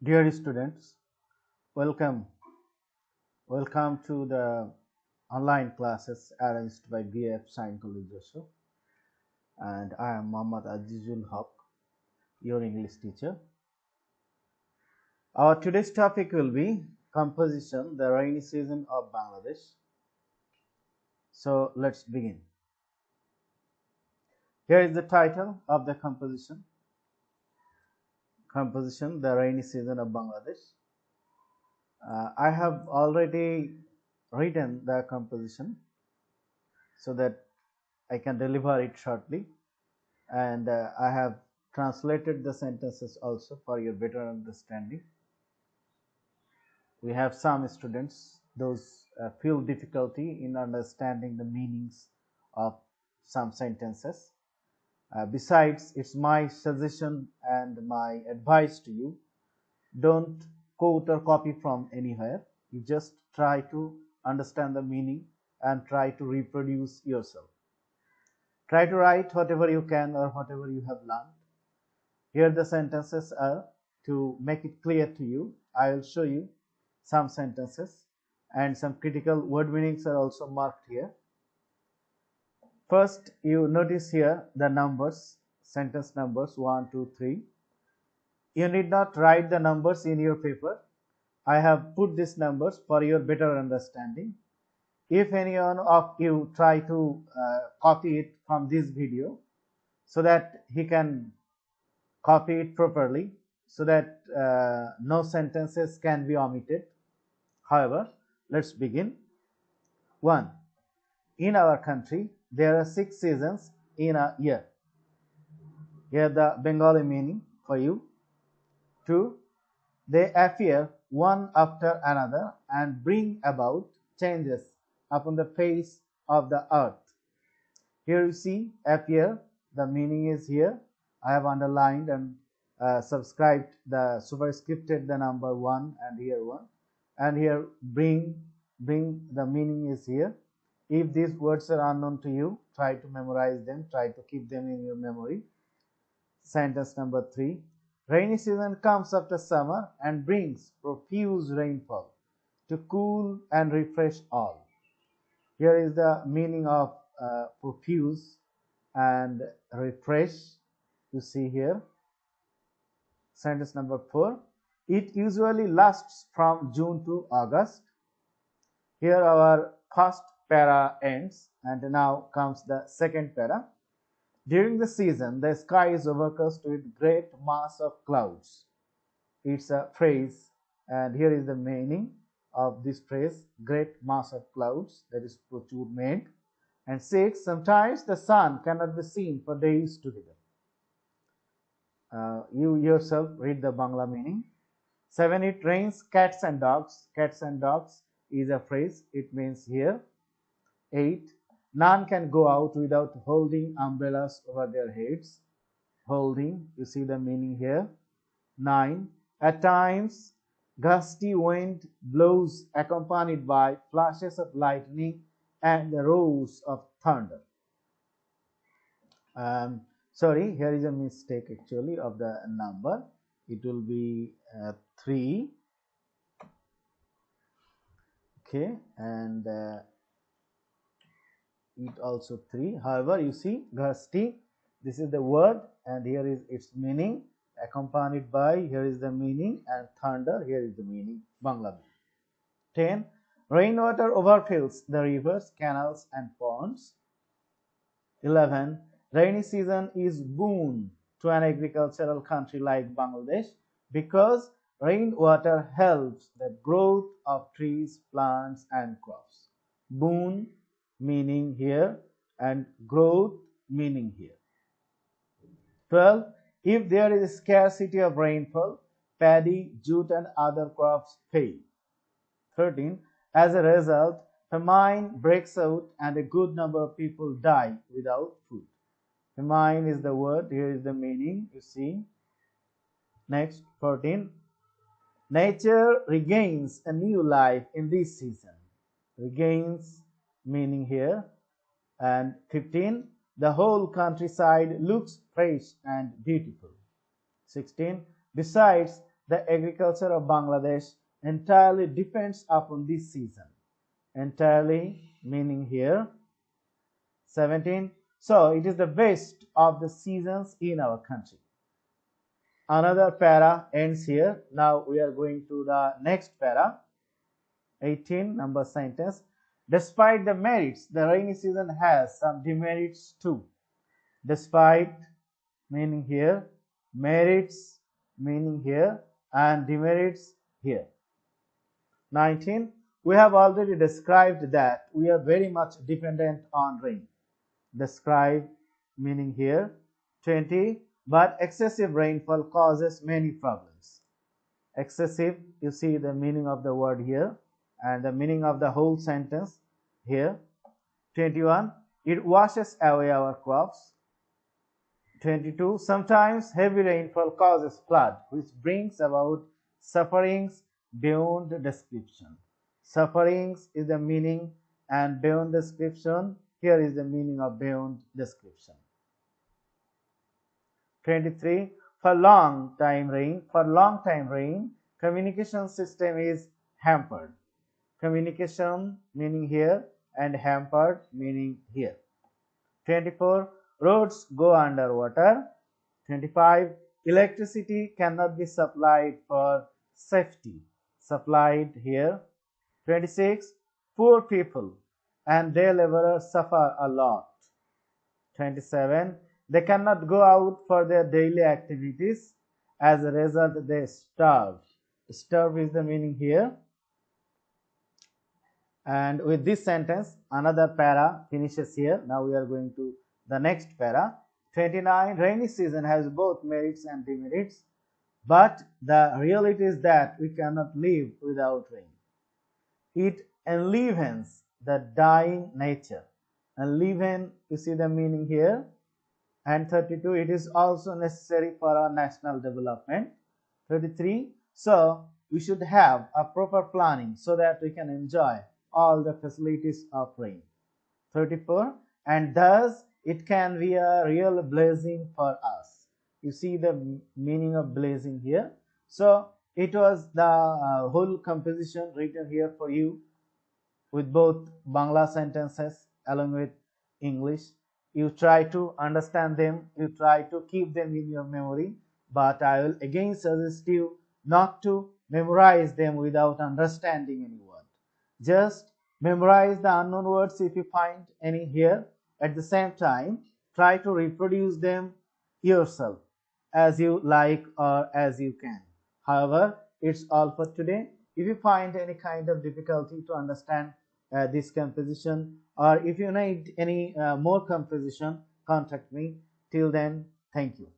Dear students, welcome. Welcome to the online classes arranged by BF Science College Joseph, and I am Muhammad Azizul Haq, your English teacher. Our today's topic will be composition, the rainy season of Bangladesh. So let's begin. Here is the title of the composition. Composition, the rainy season of Bangladesh. I have already written the composition so that I can deliver it shortly, and I have translated the sentences also for your better understanding. We have some students those feel difficulty in understanding the meanings of some sentences. Besides, it's my suggestion and my advice to you, don't quote or copy from anywhere. You just try to understand the meaning and try to reproduce yourself. Try to write whatever you can or whatever you have learned. Here the sentences are. To make it clear to you, I will show you some sentences, and some critical word meanings are also marked here. First, you notice here the numbers, sentence numbers 1, 2, 3. You need not write the numbers in your paper. I have put these numbers for your better understanding. If anyone of you try to copy it from this video so that he can copy it properly, so that no sentences can be omitted. However, let's begin. 1. In our country, there are 6 seasons in a year. Here the Bengali meaning for you. 2. They appear one after another and bring about changes upon the face of the earth. Here you see appear, the meaning is here. I have underlined and subscribed the superscripted the number 1 and here 1, and here bring the meaning is here. If these words are unknown to you, try to memorize them, try to keep them in your memory. Sentence number 3. Rainy season comes after summer and brings profuse rainfall to cool and refresh all. Here is the meaning of profuse and refresh. You see here. Sentence number 4. It usually lasts from June to August. Here our first para ends, and now comes the second para. During the season, the sky is overcast with great mass of clouds. It's a phrase, and here is the meaning of this phrase: great mass of clouds, that is prochur megh. And 6. Sometimes the sun cannot be seen for days together. You yourself read the Bangla meaning. 7. It rains cats and dogs. Cats and dogs is a phrase. It means here. 8. None can go out without holding umbrellas over their heads. Holding, you see the meaning here. 9. At times, gusty wind blows accompanied by flashes of lightning and the roars of thunder. Sorry, here is a mistake actually of the number. It will be 3. Okay, and it also 3. However, you see gusty, this is the word, and here is its meaning. Accompanied by, here is the meaning, and thunder, here is the meaning. Bangla. 10. Rainwater overfills the rivers, canals, and ponds. 11. Rainy season is boon to an agricultural country like Bangladesh because rainwater helps the growth of trees, plants, and crops. Boon meaning here and growth meaning here. 12. If there is scarcity of rainfall, paddy, jute, and other crops fail. 13. As a result, famine breaks out and a good number of people die without food. Famine is the word, here is the meaning, you see. Next, 14. Nature regains a new life in this season. Regains meaning here. And 15. The whole countryside looks fresh and beautiful. 16. Besides, the agriculture of Bangladesh entirely depends upon this season. Entirely meaning here 17. So it is the best of the seasons in our country. Another para ends here. Now we are going to the next para. 18, number sentence. Despite the merits, the rainy season has some demerits too. Despite meaning here, merits meaning here, and demerits here. 19. We have already described that we are very much dependent on rain. Describe meaning here. 20. But excessive rainfall causes many problems. Excessive, you see the meaning of the word here and the meaning of the whole sentence here. 21. It washes away our crops. 22. Sometimes heavy rainfall causes flood, which brings about sufferings beyond description. Sufferings is the meaning, and beyond description, here is the meaning of beyond description. 23. For long time rain, communication system is hampered. Communication meaning here and hampered meaning here. 24. Roads go underwater. 25. Electricity cannot be supplied for safety. Supplied here. 26. Poor people and their laborers suffer a lot. 27. They cannot go out for their daily activities. As a result, they starve. Starve is the meaning here. And with this sentence, another para finishes here. Now we are going to the next para. 29. Rainy season has both merits and demerits, but the reality is that we cannot live without rain. It enlivens the dying nature. Enliven, you see the meaning here. And 32. It is also necessary for our national development. 33. So we should have a proper planning so that we can enjoy all the facilities of rain. 34. And thus it can be a real blessing for us. You see the meaning of blessing here. So it was the whole composition written here for you with both Bangla sentences along with English. You try to understand them, you try to keep them in your memory, but I will again suggest you not to memorize them without understanding any word. Just memorize the unknown words if you find any here. At the same time, try to reproduce them yourself as you like or as you can. However, it's all for today. If you find any kind of difficulty to understand this composition, or if you need any more composition, contact me. Till then, thank you.